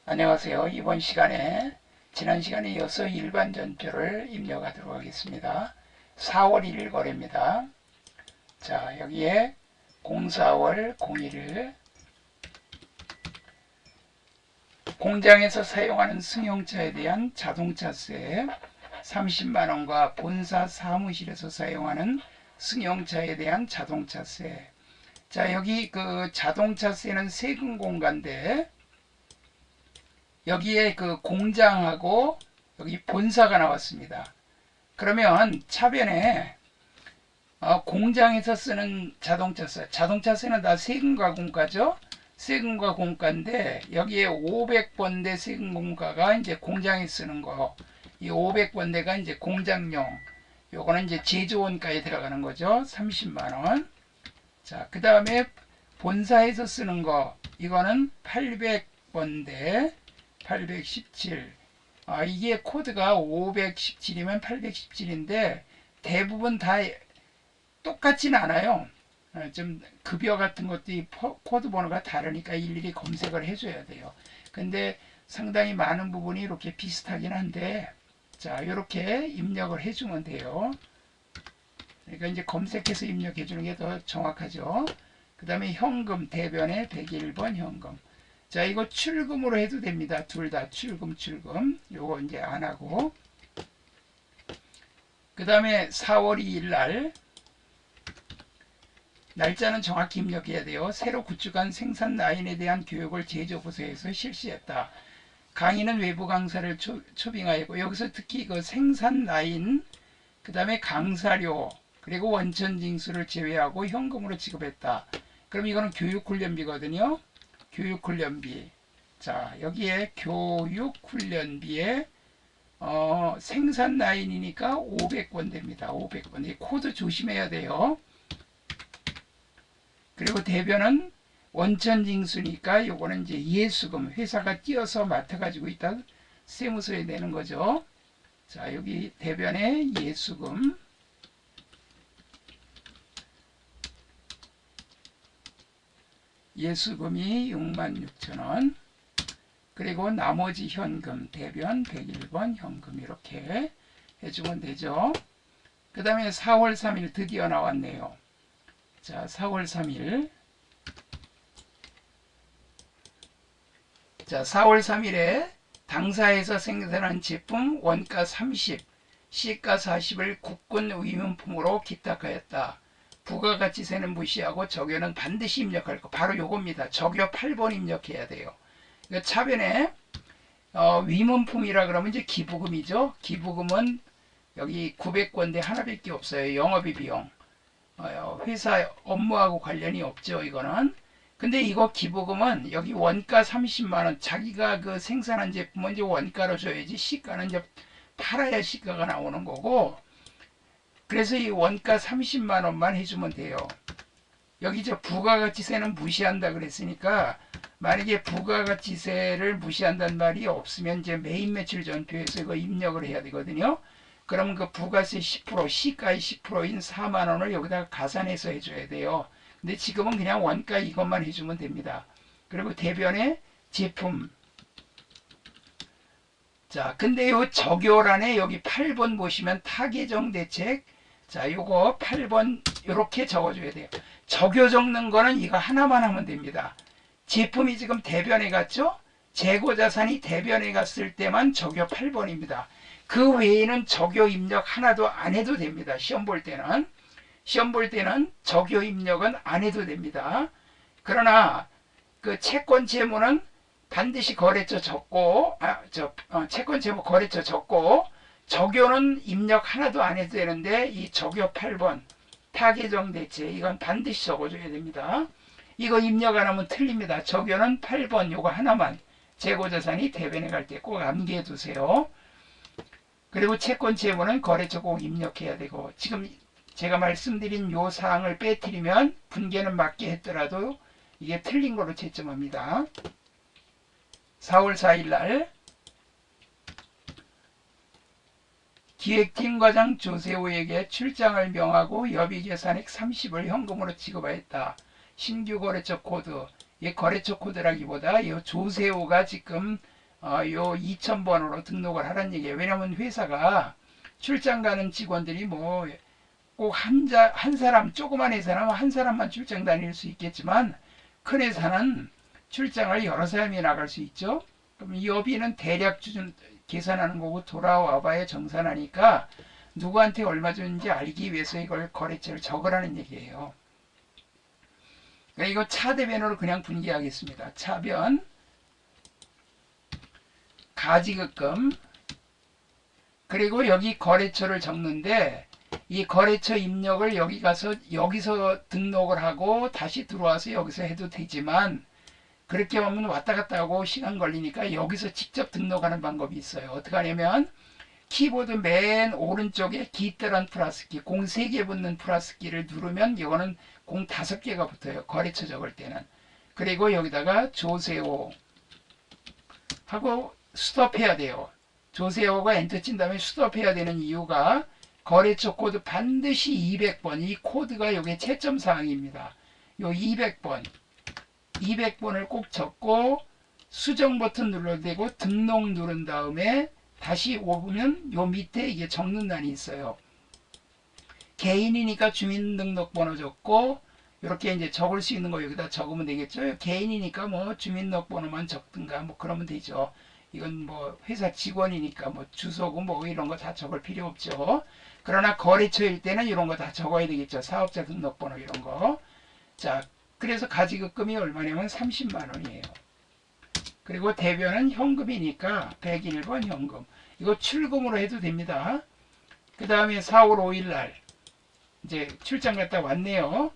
안녕하세요. 이번 시간에 지난 시간에 이어서 일반 전표를 입력하도록 하겠습니다. 4월 1일 거래입니다. 자, 여기에 04월 01일 공장에서 사용하는 승용차에 대한 자동차세 30만원과 본사 사무실에서 사용하는 승용차에 대한 자동차세. 자, 여기 그 자동차세는 세금 공과인데 여기에 그 공장하고 여기 본사가 나왔습니다. 그러면 차변에 공장에서 쓰는 자동차세는 다 세금과 공과죠. 세금과 공과인데 여기에 500번대 세금 공과가 이제 공장에 쓰는 거, 이 500번대가 이제 공장용, 요거는 이제 제조원가에 들어가는 거죠. 30만원. 자, 그 다음에 본사에서 쓰는 거, 이거는 800번대 817. 이게 코드가 517이면 817인데 대부분 다 똑같지는 않아요. 좀 급여 같은 것도 코드 번호가 다르니까 일일이 검색을 해줘야 돼요. 근데 상당히 많은 부분이 이렇게 비슷하긴 한데, 자, 이렇게 입력을 해주면 돼요. 그러니까 이제 검색해서 입력해 주는 게 더 정확하죠. 그 다음에 현금 대변에 101번 현금. 자, 이거 출금으로 해도 됩니다. 둘 다 출금. 요거 이제 안 하고. 그 다음에 4월 2일 날 날짜는 정확히 입력해야 돼요. 새로 구축한 생산 라인에 대한 교육을 제조부서에서 실시했다. 강의는 외부 강사를 초빙하였고, 여기서 특히 그 생산 라인, 그 다음에 강사료, 그리고 원천 징수를 제외하고 현금으로 지급했다. 그럼 이거는 교육훈련비거든요. 교육훈련비. 자, 여기에 교육훈련비에 생산 라인이니까 500번대입니다. 500번. 이 코드 조심해야 돼요. 그리고 대변은 원천징수니까 요거는 이제 예수금, 회사가 띄어서 맡아가지고 있다 세무서에 내는 거죠. 자, 여기 대변에 예수금, 예수금이 66,000원, 그리고 나머지 현금, 대변 101번 현금, 이렇게 해주면 되죠. 그 다음에 4월 3일 드디어 나왔네요. 자, 4월 3일. 자, 4월 3일에 당사에서 생산한 제품 원가 30, 시가 40을 국군 위문품으로 기탁하였다. 부가가치세는 무시하고 적요는 반드시 입력할 거. 바로 요겁니다. 적요 8번 입력해야 돼요. 그러니까 차변에 위문품이라 그러면 이제 기부금이죠. 기부금은 여기 900권대 하나밖에 없어요. 영업비 비용. 회사 업무하고 관련이 없죠. 이거는. 근데 이거 기부금은 여기 원가 30만원, 자기가 그 생산한 제품은 이제 원가로 줘야지 시가는 이제 팔아야 시가가 나오는 거고, 그래서 이 원가 30만원만 해주면 돼요. 여기 저 부가가치세는 무시한다 그랬으니까, 만약에 부가가치세를 무시한다는 말이 없으면 이제 메인 매출 전표에서 이거 입력을 해야 되거든요. 그럼 그 부가세 10%, 시가의 10%인 4만원을 여기다가 가산해서 해줘야 돼요. 근데 지금은 그냥 원가 이것만 해주면 됩니다. 그리고 대변에 제품. 자, 근데 요 적요란에 여기 8번 보시면 타개정 대책. 자, 요거 8번 요렇게 적어줘야 돼요. 적요 적는 거는 이거 하나만 하면 됩니다. 제품이 지금 대변에 갔죠? 재고자산이 대변에 갔을 때만 적요 8번입니다. 그 외에는 적요 입력 하나도 안 해도 됩니다. 시험 볼 때는 적요 입력은 안 해도 됩니다. 그러나 그 채권 재무는 반드시 거래처 적고, 채권 재무 거래처 적고, 적요는 입력 하나도 안 해도 되는데 이 적요 8번 타개정 대체 이건 반드시 적어줘야 됩니다. 이거 입력 안 하면 틀립니다. 적요는 8번 요거 하나만 재고자산이 대변에 갈 때 꼭 암기해 두세요. 그리고 채권 재무는 거래처 꼭 입력해야 되고, 지금 제가 말씀드린 요 사항을 빼뜨리면 분계는 맞게 했더라도 이게 틀린 거로 채점합니다. 4월 4일 날 기획팀과장 조세호에게 출장을 명하고 여비계산액 30을 현금으로 지급하였다. 신규 거래처 코드, 이 거래처 코드라기보다 이 조세호가 지금 요 2000번으로 등록을 하라는 얘기예요. 왜냐면 회사가 출장 가는 직원들이 뭐 꼭 한 사람, 조그만 회사라면 한 사람만 출장 다닐 수 있겠지만 큰 회사는 출장을 여러 사람이 나갈 수 있죠. 그럼 이 여비는 대략 기준 계산하는 거고 돌아와 봐야 정산하니까 누구한테 얼마 주는지 알기 위해서 이걸 거래처를 적으라는 얘기예요. 그러니까 이거 차대변으로 그냥 분기하겠습니다. 차변 가지급금 그리고 여기 거래처를 적는데 이 거래처 입력을 여기서 등록을 하고 다시 들어와서 여기서 해도 되지만 그렇게 하면 왔다 갔다 하고 시간 걸리니까 여기서 직접 등록하는 방법이 있어요. 어떻게 하냐면 키보드 맨 오른쪽에 기대란 플러스키 공 3개 붙는 플러스키를 누르면 이거는 공 5개가 붙어요. 거래처 적을 때는. 그리고 여기다가 조세호 하고 스톱해야 돼요. 조세호가 엔터 친 다음에 스톱해야 되는 이유가 거래처 코드 반드시 200번 이 코드가 여기 채점 사항입니다. 요 200번을 꼭 적고 수정 버튼 눌러도 되고 등록 누른 다음에 다시 오면 요 밑에 이게 적는란이 있어요. 개인이니까 주민등록번호 적고 이렇게 이제 적을 수 있는 거 여기다 적으면 되겠죠. 개인이니까 뭐 주민등록번호만 적든가 뭐 그러면 되죠. 이건 뭐 회사 직원이니까 뭐 주소고 뭐 이런 거 다 적을 필요 없죠. 그러나 거래처일 때는 이런 거 다 적어야 되겠죠. 사업자 등록번호 이런 거. 자, 그래서 가지급금이 얼마냐면 30만 원이에요. 그리고 대변은 현금이니까 101번 현금. 이거 출금으로 해도 됩니다. 그 다음에 4월 5일 날 이제 출장 갔다 왔네요.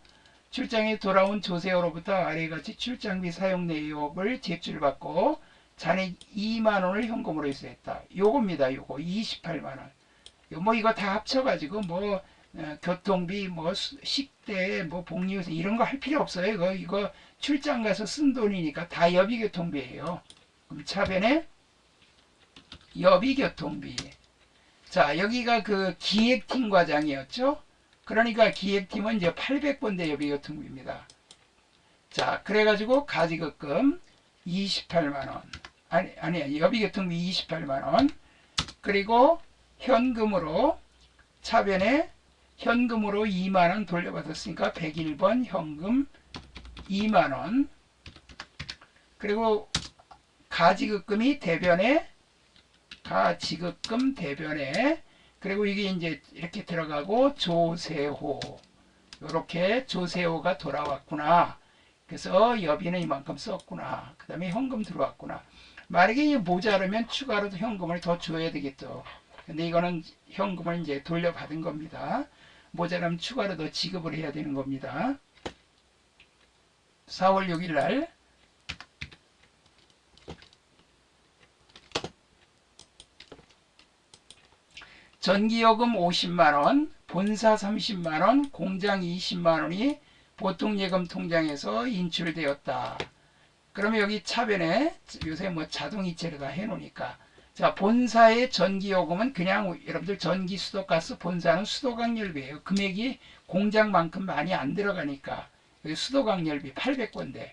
출장에 돌아온 조세호로부터 아래같이 출장비 사용 내역을 제출받고 자네 2만 원을 현금으로 입수했다. 요겁니다. 요거 28만 원. 뭐 이거 다 합쳐가지고 뭐 교통비 뭐 식대 뭐 복리후세 이런 거 할 필요 없어요. 이거 출장 가서 쓴 돈이니까 다 여비교통비예요. 그럼 차변에 여비교통비. 자, 여기가 그 기획팀 과장이었죠. 그러니까 기획팀은 이제 800번대 여비교통비입니다. 자, 그래가지고 가지급금 28만원. 아니야, 여비교통비 28만원. 그리고 현금으로, 차변에 현금으로 2만원 돌려받았으니까 101번 현금 2만원. 그리고 가지급금이 대변에, 가지급금 대변에, 그리고 이게 이제 이렇게 들어가고 조세호. 이렇게 조세호가 돌아왔구나. 그래서 여비는 이만큼 썼구나. 그 다음에 현금 들어왔구나. 만약에 모자르면 추가로 현금을 더 줘야 되겠죠. 근데 이거는 현금을 이제 돌려받은 겁니다. 모자라면 추가로 더 지급을 해야 되는 겁니다. 4월 6일 날 전기요금 50만원, 본사 30만원, 공장 20만원이 보통예금 통장에서 인출되었다. 그러면 여기 차변에 요새 뭐 자동이체를 다 해놓으니까 자, 본사의 전기요금은 그냥 여러분들 전기, 수도, 가스 본사는 수도강렬비예요. 금액이 공장만큼 많이 안 들어가니까 여기 수도강렬비 800건데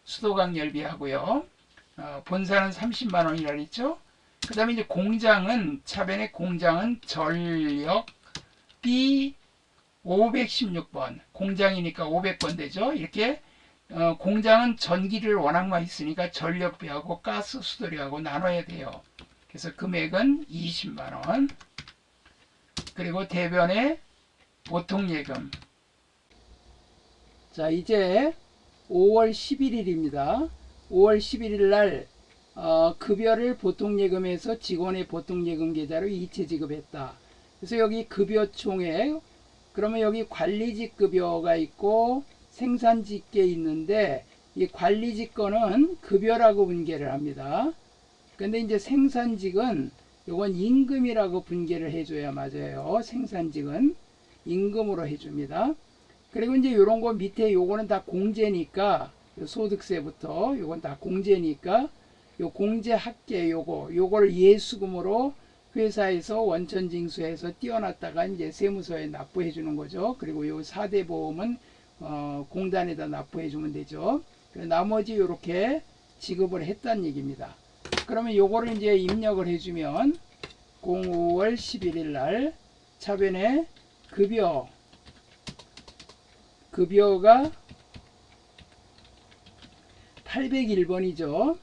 수도강렬비 하고요. 본사는 30만 원이라 그랬죠. 그 다음에 이제 공장은 차변의 공장은 전력비 516번 공장이니까 500번 되죠. 이렇게 공장은 전기를 워낙 많이 쓰니까 전력비하고 가스, 수도료하고 나눠야 돼요. 그래서 금액은 20만원. 그리고 대변의 보통예금. 자, 이제 5월 11일입니다. 5월 11일 날 급여를 보통예금에서 직원의 보통예금 계좌로 이체 지급했다. 그래서 여기 급여총액, 그러면 여기 관리직 급여가 있고 생산직계 있는데 이 관리직 거는 급여라고 분계를 합니다. 근데 이제 생산직은 요건 임금이라고 분계를 해줘야 맞아요. 생산직은 임금으로 해줍니다. 그리고 이제 요런 거 밑에 요거는 다 공제니까 소득세부터 요건 다 공제니까 요 공제 합계 요거를 예수금으로 회사에서 원천징수해서 띄워놨다가 이제 세무서에 납부해 주는 거죠. 그리고 요 4대 보험은 공단에다 납부해 주면 되죠. 나머지 요렇게 지급을 했다는 얘기입니다. 그러면 요거를 이제 입력을 해주면 05월 11일 날 차변에 급여가 801번이죠.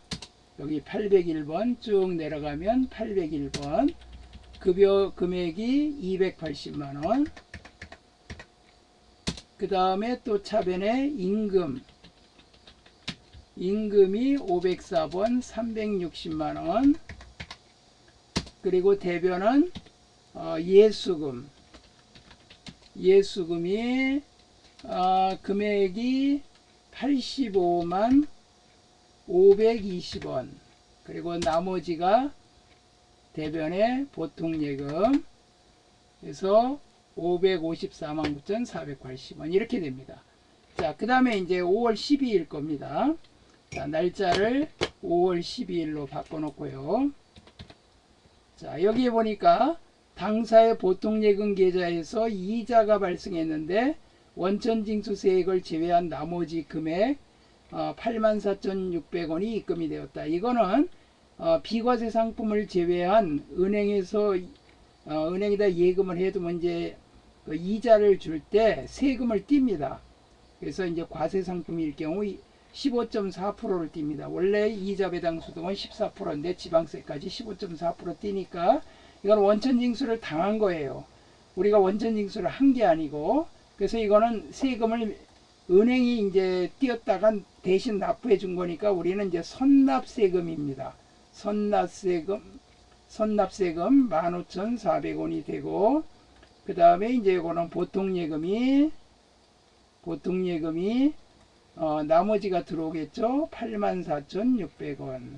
여기 801번 쭉 내려가면 801번 급여 금액이 280만원. 그 다음에 또 차변에 임금이 504번 360만원. 그리고 대변은 예수금이 금액이 85만 520원. 그리고 나머지가 대변의 보통예금 그래서 554만 9,480원 이렇게 됩니다. 자, 그 다음에 이제 5월 12일 겁니다. 자, 날짜를 5월 12일로 바꿔놓고요. 자, 여기에 보니까 당사의 보통예금 계좌에서 이자가 발생했는데 원천징수세액을 제외한 나머지 금액 84,600원이 입금이 되었다. 이거는 비과세 상품을 제외한 은행에다 예금을 해두면 이제 그 이자를 줄 때 세금을 띱니다. 그래서 이제 과세 상품일 경우 15.4%를 띱니다. 원래 이자 배당 수동은 14%인데 지방세까지 15.4% 띄니까 이건 원천징수를 당한 거예요. 우리가 원천징수를 한 게 아니고, 그래서 이거는 세금을 은행이 이제 띄었다가 대신 납부해 준 거니까 우리는 이제 선납세금입니다. 선납세금 15,400원이 되고, 그 다음에 이제 이거는 보통예금이 나머지가 들어오겠죠. 84,600원.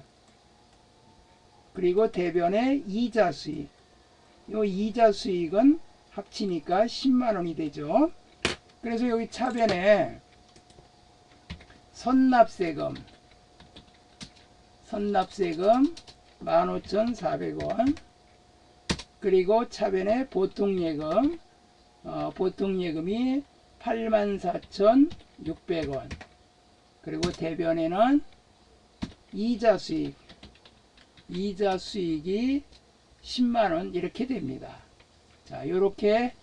그리고 대변의 이자 수익. 이 이자 수익은 합치니까 10만원이 되죠. 그래서 여기 차변에 선납세금 15,400원. 그리고 차변에 보통예금이 84,600원. 그리고 대변에는 이자 수익이 10만원 이렇게 됩니다. 자, 요렇게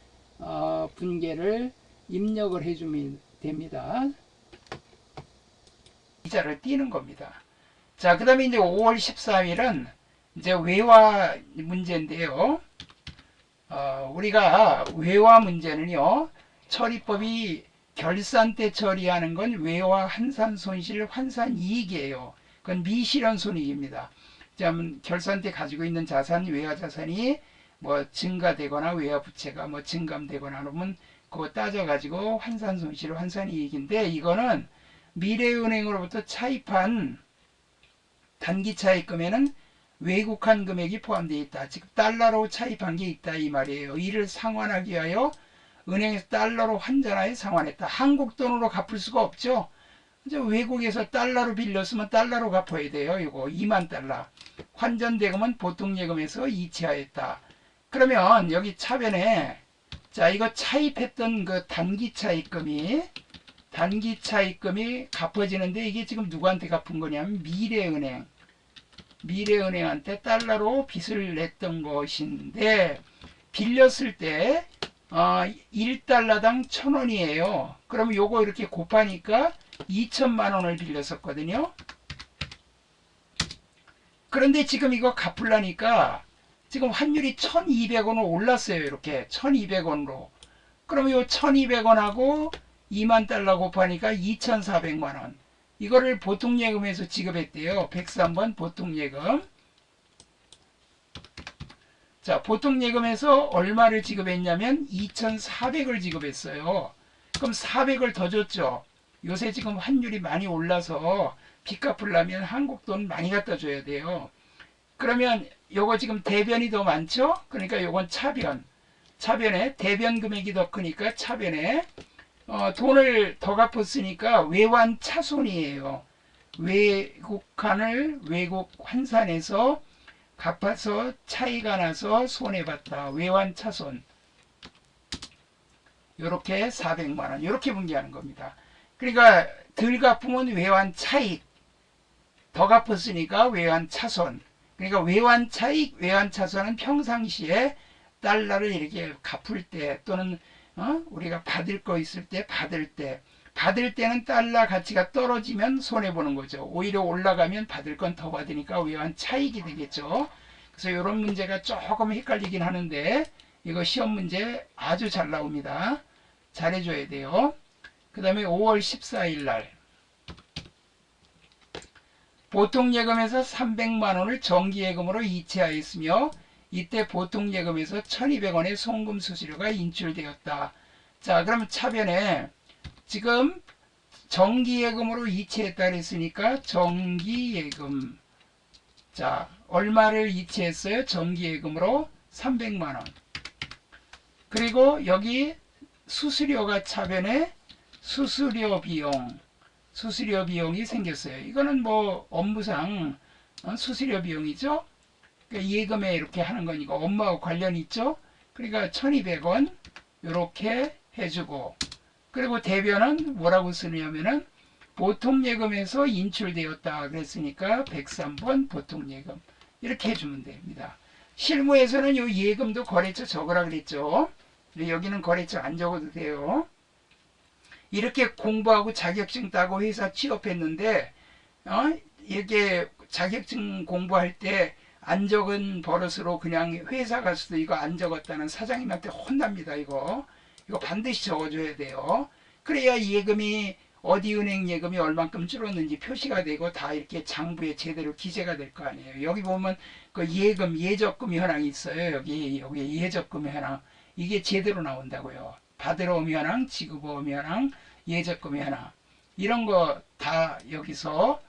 분계를 입력을 해주면 됩니다. 이자를 띄는 겁니다. 자, 그 다음에 이제 5월 13일은 이제 외화 문제인데요. 우리가 외화 문제는요, 처리법이 결산 때 처리하는 건 외화 환산 손실 환산 이익이에요. 그건 미실현 손익입니다. 결산 때 가지고 있는 자산, 외화 자산이 뭐 증가되거나 외화 부채가 뭐 증감되거나 그러면 그거 따져가지고 환산 손실 환산 이익인데, 이거는 미래은행으로부터 차입한 단기 차입금에는 외국한 금액이 포함되어 있다. 즉 달러로 차입한 게 있다 이 말이에요. 이를 상환하기 위하여 은행에서 달러로 환전하여 상환했다. 한국 돈으로 갚을 수가 없죠. 이제 외국에서 달러로 빌렸으면 달러로 갚아야 돼요. 이거 2만 달러. 환전 대금은 보통 예금에서 이체하였다. 그러면 여기 차변에 자, 이거 차입했던 그 단기 차입금이 갚아지는데, 이게 지금 누구한테 갚은 거냐면 미래은행한테 달러로 빚을 냈던 것인데, 빌렸을 때 1달러당 1,000원이에요. 그러면 요거 이렇게 곱하니까 2천만 원을 빌렸었거든요. 그런데 지금 이거 갚으려니까 지금 환율이 1,200원으로 올랐어요. 이렇게 1,200원으로. 그러면 요 1,200원하고 2만 달러 곱하니까 2,400만 원. 이거를 보통예금에서 지급했대요. 103번 보통예금. 자, 보통예금에서 얼마를 지급했냐면 2,400을 지급했어요. 그럼 400을 더 줬죠. 요새 지금 환율이 많이 올라서 빚 갚으려면 한국 돈 많이 갖다 줘야 돼요. 그러면 요거 지금 대변이 더 많죠? 그러니까 요건 차변에 대변 금액이 더 크니까 차변에 돈을 더 갚았으니까 외환 차손이에요. 외국환을 외국 환산해서 갚아서 차이가 나서 손해봤다. 외환 차손. 요렇게 400만원 요렇게 분기하는 겁니다. 그러니까 덜 갚으면 외환 차익, 더 갚았으니까 외환 차손. 그러니까 외환차익, 외환차손은 평상시에 달러를 이렇게 갚을 때 또는 우리가 받을 거 있을 때 받을 때는 달러 가치가 떨어지면 손해보는 거죠. 오히려 올라가면 받을 건 더 받으니까 외환차익이 되겠죠. 그래서 이런 문제가 조금 헷갈리긴 하는데 이거 시험 문제 아주 잘 나옵니다. 잘해줘야 돼요. 그 다음에 5월 14일 날 보통예금에서 300만원을 정기예금으로 이체하였으며 이때 보통예금에서 1200원의 송금 수수료가 인출되었다. 자, 그러면 차변에 지금 정기예금으로 이체했다 그랬으니까 정기예금, 자 얼마를 이체했어요? 정기예금으로 300만원. 그리고 여기 수수료가 차변에 수수료 비용이 생겼어요. 이거는 뭐 업무상 수수료 비용이죠. 그러니까 예금에 이렇게 하는 거니까 업무하고 관련이 있죠. 그러니까 1200원 이렇게 해주고, 그리고 대변은 뭐라고 쓰냐면은 보통예금에서 인출되었다 그랬으니까 103번 보통예금 이렇게 해주면 됩니다. 실무에서는 이 예금도 거래처 적으라 그랬죠. 여기는 거래처 안 적어도 돼요. 이렇게 공부하고 자격증 따고 회사 취업했는데 이렇게 자격증 공부할 때 안 적은 버릇으로 그냥 회사 가서도 이거 안 적었다는 사장님한테 혼납니다. 이거 반드시 적어줘야 돼요. 그래야 예금이 어디 은행 예금이 얼만큼 줄었는지 표시가 되고 다 이렇게 장부에 제대로 기재가 될 거 아니에요. 여기 보면 그 예금 예적금 현황이 있어요. 여기 예적금 현황 이게 제대로 나온다고요. 받으러 현황, 지급 현황, 예적금 현황 이런 거 다 여기서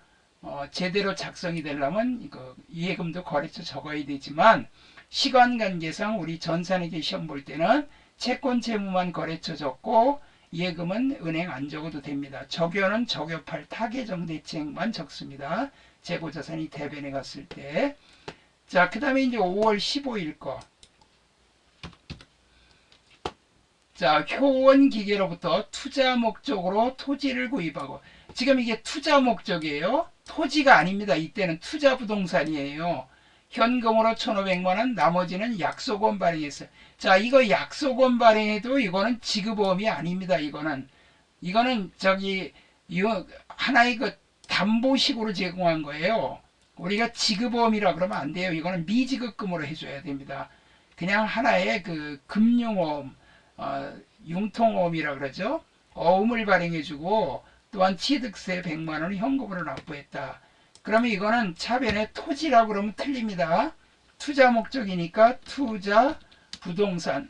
제대로 작성이 되려면 이거 예금도 거래처 적어야 되지만 시간 관계상 우리 전산회계 시험 볼 때는 채권 채무만 거래처 적고 예금은 은행 안 적어도 됩니다. 적요는 적요팔 타계정 대책만 적습니다. 재고자산이 대변에 갔을 때. 자, 그 다음에 이제 5월 15일 거. 자, 효원 기계로부터 투자 목적으로 토지를 구입하고, 지금 이게 투자 목적이에요. 토지가 아닙니다. 이때는 투자 부동산이에요. 현금으로 1,500만원, 나머지는 약속원 발행했어요. 자, 이거 약속원 발행해도 이거는 지급보험이 아닙니다. 이거는 이거 하나의 그 담보식으로 제공한 거예요. 우리가 지급보험이라 그러면 안 돼요. 이거는 미지급금으로 해줘야 됩니다. 그냥 하나의 그 금융보험, 융통보험이라 그러죠. 어음을 발행해주고 또한 취득세 100만원을 현금으로 납부했다. 그러면 이거는 차변에 토지라고 그러면 틀립니다. 투자 목적이니까 투자 부동산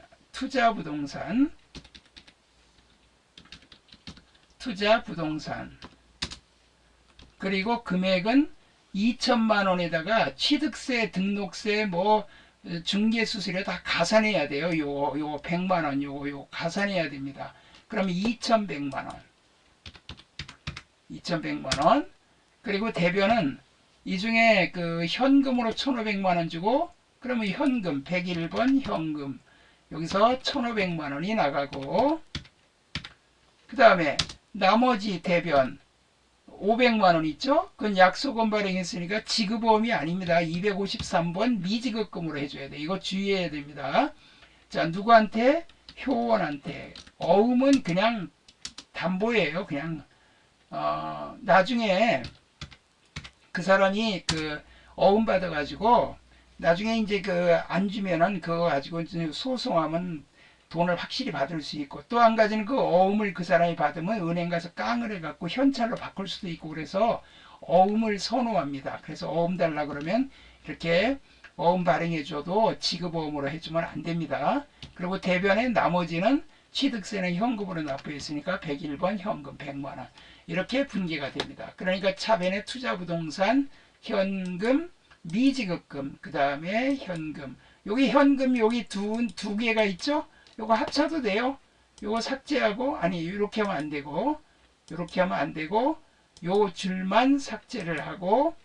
그리고 금액은 2천만 원에다가 취득세, 등록세, 뭐 중개수수료 다 가산해야 돼요. 요거 100만 원 요거 가산해야 됩니다. 그러면 2,100만 원. 그리고 대변은 이 중에 그 현금으로 1,500만 원 주고, 그러면 현금 101번 현금 여기서 1,500만 원이 나가고, 그 다음에 나머지 대변 500만 원 있죠? 그건 약속원 발행했으니까 지급보험이 아닙니다. 253번 미지급금으로 해줘야 돼. 이거 주의해야 됩니다. 자, 누구한테? 효원한테. 어음은 그냥 담보예요. 그냥 나중에 그 사람이 그 어음 받아가지고 나중에 이제 그 안 주면은 그거 가지고 소송하면 돈을 확실히 받을 수 있고, 또 한 가지는 그 어음을 그 사람이 받으면 은행 가서 깡을 해갖고 현찰로 바꿀 수도 있고, 그래서 어음을 선호합니다. 그래서 어음 달라 그러면 이렇게 어음 발행해줘도 지급어음으로 해주면 안 됩니다. 그리고 대변에 나머지는 취득세는 현금으로 납부했으니까 101번 현금 100만 원 이렇게 분개가 됩니다. 그러니까 차변에 투자부동산, 현금, 미지급금, 그 다음에 현금. 여기 현금 여기 두 개가 있죠? 요거 합쳐도 돼요. 요거 삭제하고, 아니 이렇게 하면 안 되고, 이렇게 하면 안 되고, 요 줄만 삭제를 하고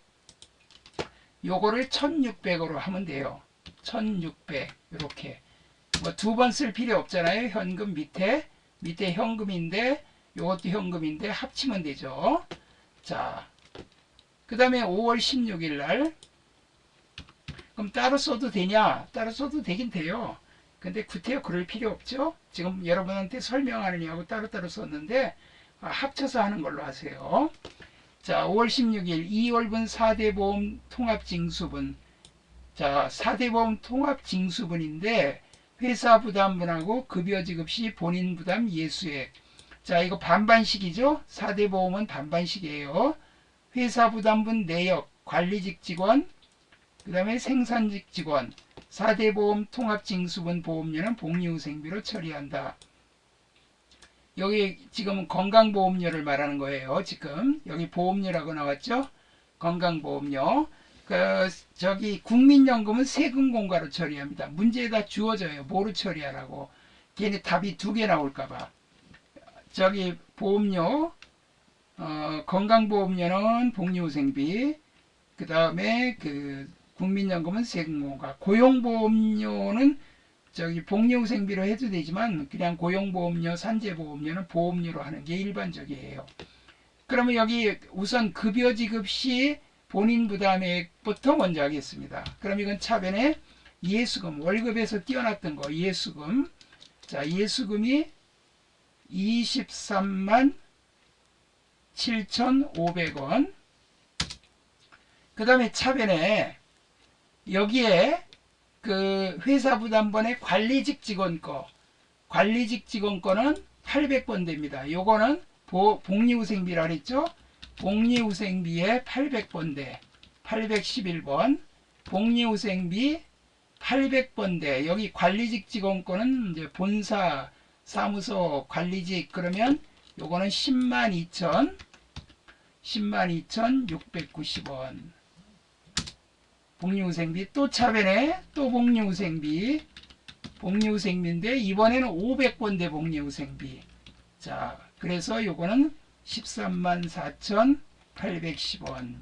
요거를 1600으로 하면 돼요. 1600 이렇게 뭐 두 번 쓸 필요 없잖아요. 현금 밑에 현금인데 요것도 현금인데 합치면 되죠. 자, 그 다음에 5월 16일 날 그럼 따로 써도 되냐? 따로 써도 되긴 돼요. 근데 구태여 그럴 필요 없죠. 지금 여러분한테 설명하느냐고 따로따로 썼는데 합쳐서 하는 걸로 하세요. 자, 5월 16일 2월분 4대 보험 통합 징수분. 자, 4대 보험 통합 징수분인데 회사 부담분하고 급여 지급 시 본인 부담 예수액. 자, 이거 반반씩이죠. 4대 보험은 반반씩이에요. 회사 부담분 내역 관리직 직원, 그 다음에 생산직 직원, 4대 보험 통합 징수분 보험료는 복리후생비로 처리한다. 여기 지금 건강보험료를 말하는 거예요. 지금 여기 보험료라고 나왔죠. 건강보험료. 저기 국민연금은 세금 공과로 처리합니다. 문제에다 주어져요. 뭐로 처리하라고. 걔네 답이 두 개 나올까봐. 저기 보험료, 건강보험료는 복리후생비, 그 다음에 그 국민연금은 세금공과, 고용보험료는 저기 복리후생비로 해도 되지만 그냥 고용보험료, 산재보험료는 보험료로 하는 게 일반적이에요. 그러면 여기 우선 급여 지급 시 본인 부담액부터 먼저 하겠습니다. 그럼 이건 차변에 예수금, 월급에서 띄어났던 거 예수금. 자, 예수금이 23만 7,500원. 그 다음에 차변에 여기에 그 회사 부담번의 관리직 직원 거, 관리직 직원 거는 800번 됩니다. 요거는 복리후생비라 그랬죠? 복리후생비에 800번대, 811번. 복리후생비 800번대. 여기 관리직 직원 거는 이제 본사, 사무소 관리직 그러면 요거는 102,690원. 복리후생비 또 차변에 또 복리후생비인데 이번에는 500번대 복리후생비. 자, 그래서 요거는 134,810원.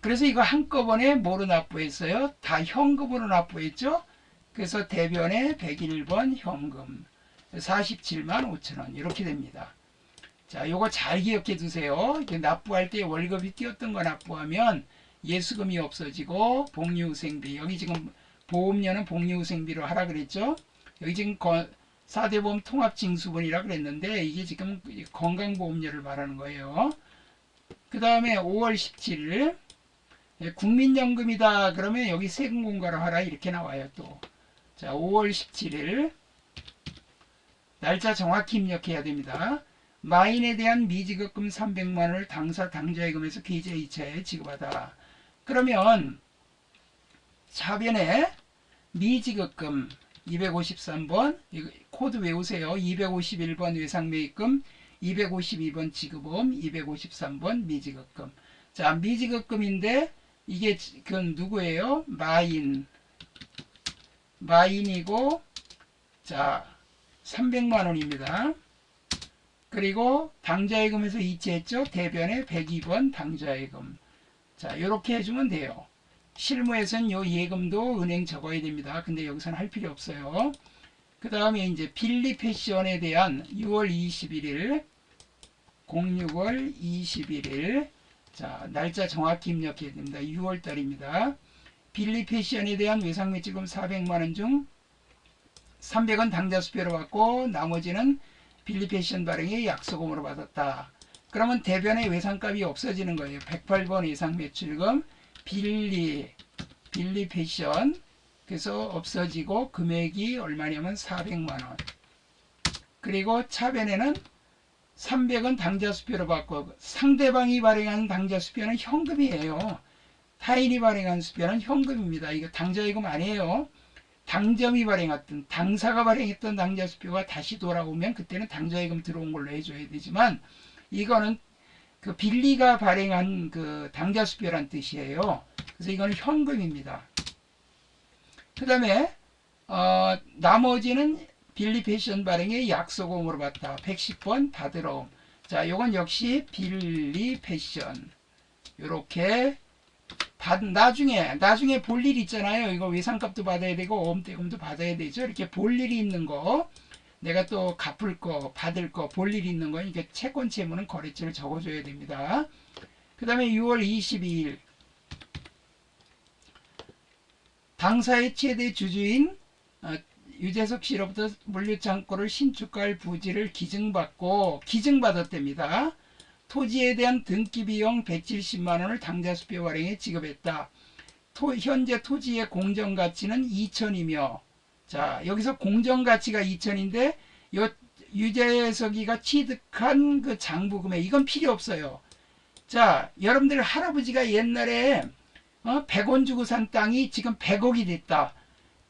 그래서 이거 한꺼번에 뭐로 납부했어요? 다 현금으로 납부했죠? 그래서 대변에 101번 현금 47만 5천원 이렇게 됩니다. 자, 요거 잘 기억해 두세요. 이렇게 납부할 때 월급이 띄었던 거 납부하면 예수금이 없어지고 복리후생비, 여기 지금 보험료는 복리후생비로 하라 그랬죠. 여기 지금 4대 보험 통합징수분이라 그랬는데 이게 지금 건강보험료를 말하는 거예요. 그 다음에 5월 17일 국민연금이다 그러면 여기 세금 공과로 하라 이렇게 나와요. 또 자, 5월 17일 날짜 정확히 입력해야 됩니다. 마인에 대한 미지급금 300만원을 당사 당좌예금에서 계좌 이체에 지급하다. 그러면 차변에 미지급금 253번 코드 외우세요. 251번 외상매입금, 252번 지급보험, 253번 미지급금. 자, 미지급금인데 이게 그 누구예요? 마인이고 자 300만원입니다. 그리고 당좌예금에서 이체했죠. 대변에 102번 당좌예금. 자, 이렇게 해주면 돼요. 실무에서는 요 예금도 은행 적어야 됩니다. 근데 여기서는 할 필요 없어요. 그 다음에 이제 빌리 패션에 대한 6월 21일 06월 21일 자, 날짜 정확히 입력해야 됩니다. 6월 달입니다. 빌리 패션에 대한 외상매지금 400만원 중 300원 당좌수표로 받고 나머지는 빌리 패션 발행의 약소금으로 받았다. 그러면 대변의 외상값이 없어지는 거예요. 108번 외상매출금 빌리 패션 그래서 없어지고 금액이 얼마냐면 400만원. 그리고 차변에는 300원 당좌수표로 받고 상대방이 발행한 당좌수표는 현금이에요. 타인이 발행한 수표는 현금입니다. 이거 당좌예금 아니에요. 당점이 발행했던 당사가 발행했던 당좌수표가 다시 돌아오면 그때는 당좌예금 들어온 걸로 해줘야 되지만 이거는 그 빌리가 발행한 그 당좌수표란 뜻이에요. 그래서 이거는 현금입니다. 그 다음에 나머지는 빌리 패션 발행의 약소금으로 받다. 110번 받으러 옴. 자, 요건 역시 빌리 패션 요렇게 나중에 볼 일 있잖아요. 이거 외상값도 받아야 되고 엄대금도 받아야 되죠. 이렇게 볼 일이 있는 거 내가 또 갚을 거 받을 거 볼 일이 있는 거 이게 채권 채무는 거래처를 적어줘야 됩니다. 그 다음에 6월 22일 당사의 최대 주주인 유재석 씨로부터 물류창고를 신축할 부지를 기증받았답니다. 토지에 대한 등기 비용 170만 원을 당자수표 발행에 지급했다. 현재 토지의 공정가치는 2천이며, 자, 여기서 공정가치가 2천인데 유재석이가 취득한 그 장부금액, 이건 필요 없어요. 자, 여러분들 할아버지가 옛날에 100원 주고 산 땅이 지금 100억이 됐다.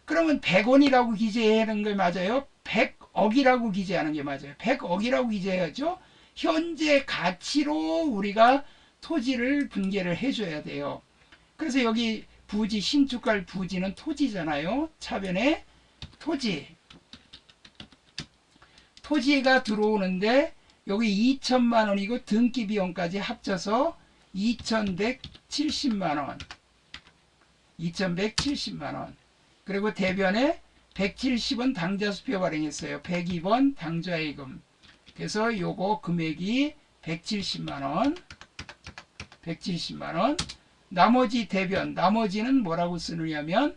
그러면 100원이라고 기재하는 게 맞아요? 100억이라고 기재하는 게 맞아요? 100억이라고 기재해야죠. 현재 가치로 우리가 토지를 분개를 해줘야 돼요. 그래서 여기 부지, 신축할 부지는 토지잖아요. 차변에 토지가 들어오는데 여기 2천만 원이고 등기 비용까지 합쳐서 2,170만 원. 2,170만 원. 그리고 대변에 170원 당자수표 발행했어요. 102번 당좌예금. 그래서 요거 금액이 170만 원. 170만 원. 나머지 대변, 나머지는 뭐라고 쓰느냐면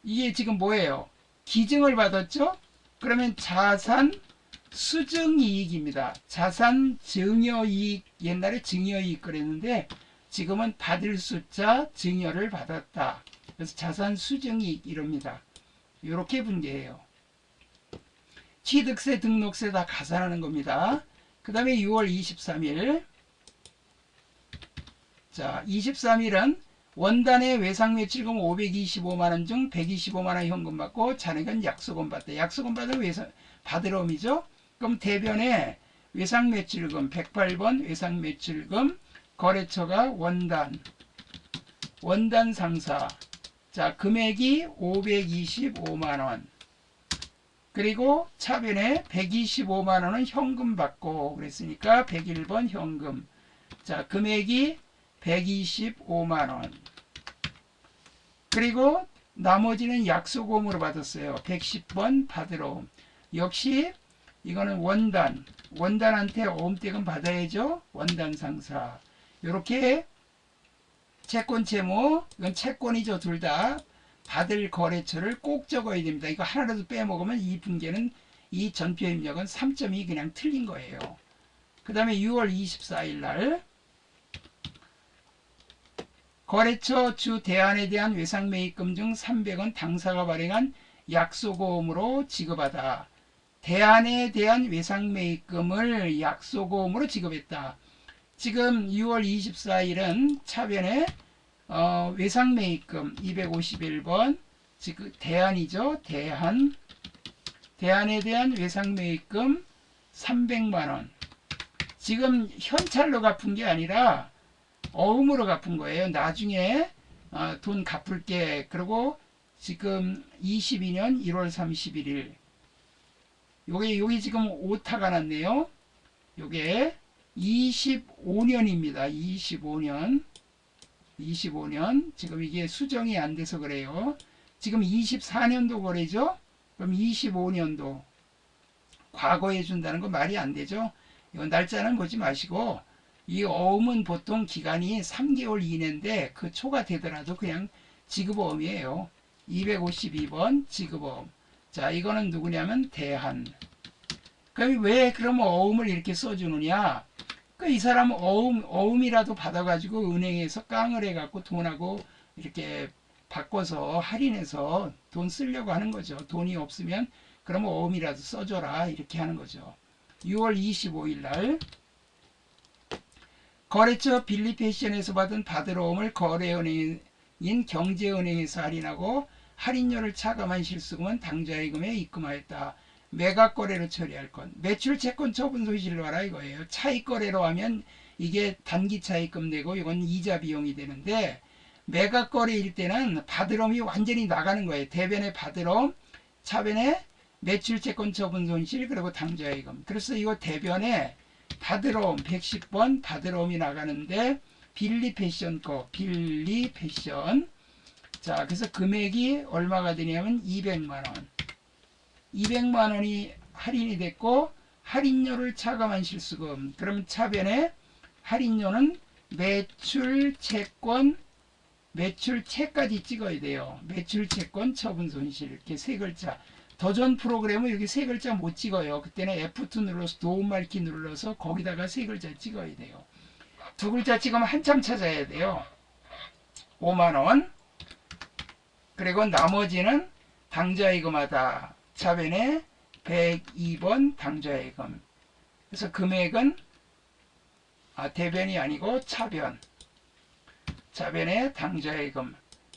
이게 지금 뭐예요? 기증을 받았죠? 그러면 자산 수증이익입니다. 자산 증여이익, 옛날에 증여이익 그랬는데 지금은 받을 숫자 증여를 받았다. 그래서 자산 수증이익 이럽니다. 이렇게 분개해요. 취득세, 등록세 다 가산하는 겁니다. 그 다음에 6월 23일. 자, 23일은 원단의 외상매출금 525만원 중 125만원 현금 받고 잔액은 약속금 받다. 약속금 받은 받으러움이죠. 그럼 대변에 외상매출금 108번 외상매출금 거래처가 원단 상사. 자, 금액이 525만원. 그리고 차변에 125만원은 현금 받고 그랬으니까 101번 현금. 자, 금액이 125만원. 그리고 나머지는 약속금으로 받았어요. 110번 받으러. 역시 이거는 원단한테 어음대금 받아야죠. 원단 상사. 이렇게 채권 채무, 이건 채권이죠. 둘 다 받을 거래처를 꼭 적어야 됩니다. 이거 하나라도 빼먹으면 이 분계는, 이 전표 입력은 3점이 그냥 틀린 거예요. 그 다음에 6월 24일 날 거래처 주 대안에 대한 외상매입금 중 300원 당사가 발행한 약속보험으로 지급하다. 대안에 대한 외상매입금을 약속보험으로 지급했다. 지금 6월 24일은 차변에 외상매입금 251번 지금 대안이죠. 대안에 대한 외상매입금 300만원. 지금 현찰로 갚은 게 아니라 어음으로 갚은 거예요. 나중에 돈 갚을게. 그리고 지금 22년 1월 31일 요게 지금 오타가 났네요. 요게 25년입니다. 25년 지금 이게 수정이 안 돼서 그래요. 지금 24년도 거래죠. 그럼 25년도 과거에 준다는 거 말이 안 되죠. 이거 날짜는 보지 마시고, 이 어음은 보통 기간이 3개월 이내인데 그 초가 되더라도 그냥 지급어음이에요. 252번 지급어음. 자, 이거는 누구냐면 대한. 그럼 왜 그러면 어음을 이렇게 써주느냐? 이 사람은 어음이라도 받아가지고 은행에서 깡을 해갖고 돈하고 이렇게 바꿔서 할인해서 돈 쓰려고 하는 거죠. 돈이 없으면 그러면 어음이라도 써줘라 이렇게 하는 거죠. 6월 25일 날 거래처 빌리패션에서 받은 받으러옴을 거래은행인 경제은행에서 할인하고 할인료를 차감한 실수금은 당좌예금에 입금하였다. 매각거래로 처리할 것. 매출채권 처분 손실로 하라 이거예요. 차익거래로 하면 이게 단기차익금 내고 이건 이자 비용이 되는데, 매각거래일 때는 받으러움이 완전히 나가는 거예요. 대변에 받으러움, 차변에 매출채권 처분 손실, 그리고 당좌예금. 그래서 이거 대변에 받으러움 110번 받으러움이 나가는데 빌리패션 거 빌리패션. 자, 그래서 금액이 얼마가 되냐면 200만원. 200만원이 할인이 됐고 할인료를 차감한 실수금. 그럼 차변에 할인료는 매출채권 매출채까지 찍어야 돼요. 매출채권, 처분손실 이렇게 세 글자. 더 전 프로그램은 여기 세 글자 못 찍어요. 그때는 F2 눌러서 도움말키 눌러서 거기다가 세 글자 찍어야 돼요. 두 글자 찍으면 한참 찾아야 돼요. 5만원. 그리고 나머지는 당좌이금하다. 차변에 102번 당좌이금. 그래서 금액은 대변이 아니고 차변. 차변에 당좌이금.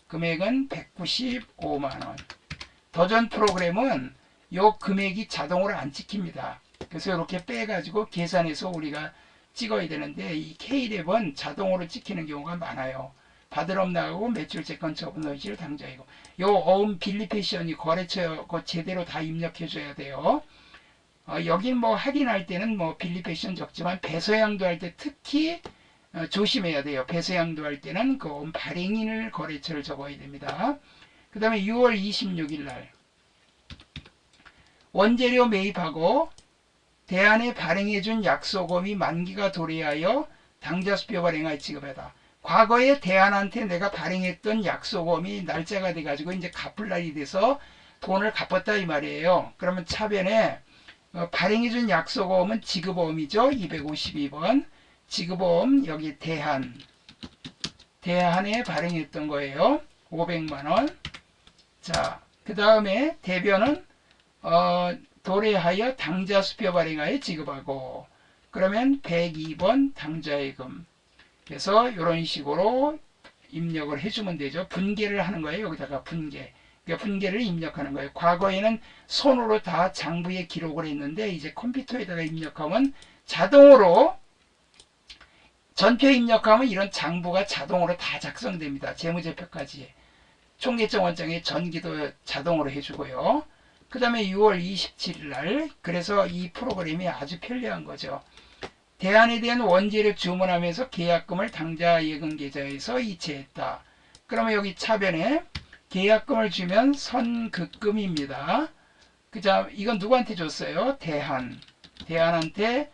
금액은 195만원. 더 전 프로그램은 요 금액이 자동으로 안 찍힙니다. 그래서 이렇게 빼가지고 계산해서 우리가 찍어야 되는데 이 K랩은 자동으로 찍히는 경우가 많아요. 받으러 나가고 매출채권 처분손실 당좌이금. 요 어음 빌리페이션이 거래처 제대로 다 입력해줘야 돼요. 여긴 뭐 할인할 때는 뭐 빌리페이션 적지만 배서양도 할 때 특히 조심해야 돼요. 배서양도 할 때는 그 어음 발행인을 거래처를 적어야 됩니다. 그 다음에 6월 26일 날 원재료 매입하고 대안에 발행해준 약소금이 만기가 도래하여 당좌수표 발행하여 지급하다. 과거에 대안한테 내가 발행했던 약소금이 날짜가 돼가지고 이제 갚을 날이 돼서 돈을 갚았다 이 말이에요. 그러면 차변에 발행해준 약소금은 지급어음이죠. 252번 지급어음 여기 대안에 발행했던 거예요. 500만원. 자, 그 다음에 대변은 도래하여 당좌수표 발행하여 지급하고 그러면 102번 당좌예금. 그래서 이런 식으로 입력을 해주면 되죠. 분계를 하는 거예요. 여기다가 분계. 그러니까 분계를 입력하는 거예요. 과거에는 손으로 다 장부에 기록을 했는데 이제 컴퓨터에다가 입력하면 자동으로 전표 입력하면 이런 장부가 자동으로 다 작성됩니다. 재무제표까지. 총계정 원장에 전기도 자동으로 해주고요. 그 다음에 6월 27일 날 그래서 이 프로그램이 아주 편리한 거죠. 대안에 대한 원재료 주문하면서 계약금을 당좌 예금 계좌에서 이체했다. 그러면 여기 차변에 계약금을 주면 선급금입니다. 그다음 이건 누구한테 줬어요? 대안한테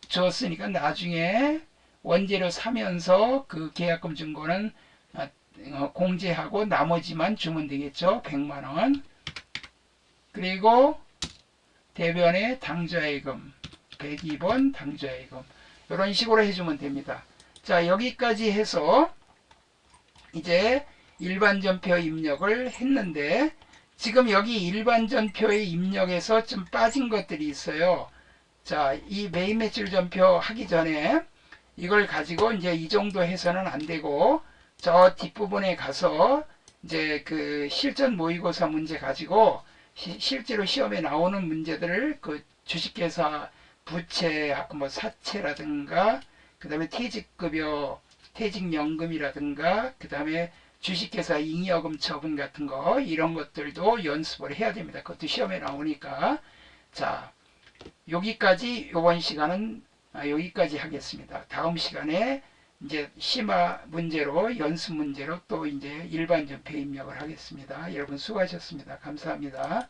줬으니까 나중에 원재료 사면서 그 계약금 준 거는 공제하고 나머지만 주면 되겠죠. 100만원. 그리고 대변에 당좌예금 102번 당좌예금 이런 식으로 해주면 됩니다. 자, 여기까지 해서 이제 일반전표 입력을 했는데 지금 여기 일반전표에 입력해서 좀 빠진 것들이 있어요. 자, 이 메인 매출 전표 하기 전에 이걸 가지고 이제 이 정도 해서는 안 되고 저 뒷부분에 가서 이제 그 실전 모의고사 문제 가지고 실제로 시험에 나오는 문제들을 그 주식회사 부채, 뭐 사채라든가 그 다음에 퇴직급여, 퇴직연금이라든가 그 다음에 주식회사 잉여금 처분 같은 거 이런 것들도 연습을 해야 됩니다. 그것도 시험에 나오니까. 자, 여기까지 이번 시간은 여기까지 하겠습니다. 다음 시간에 이제 심화 문제로 연습 문제로 또 이제 일반 전표 입력을 하겠습니다. 여러분 수고하셨습니다. 감사합니다.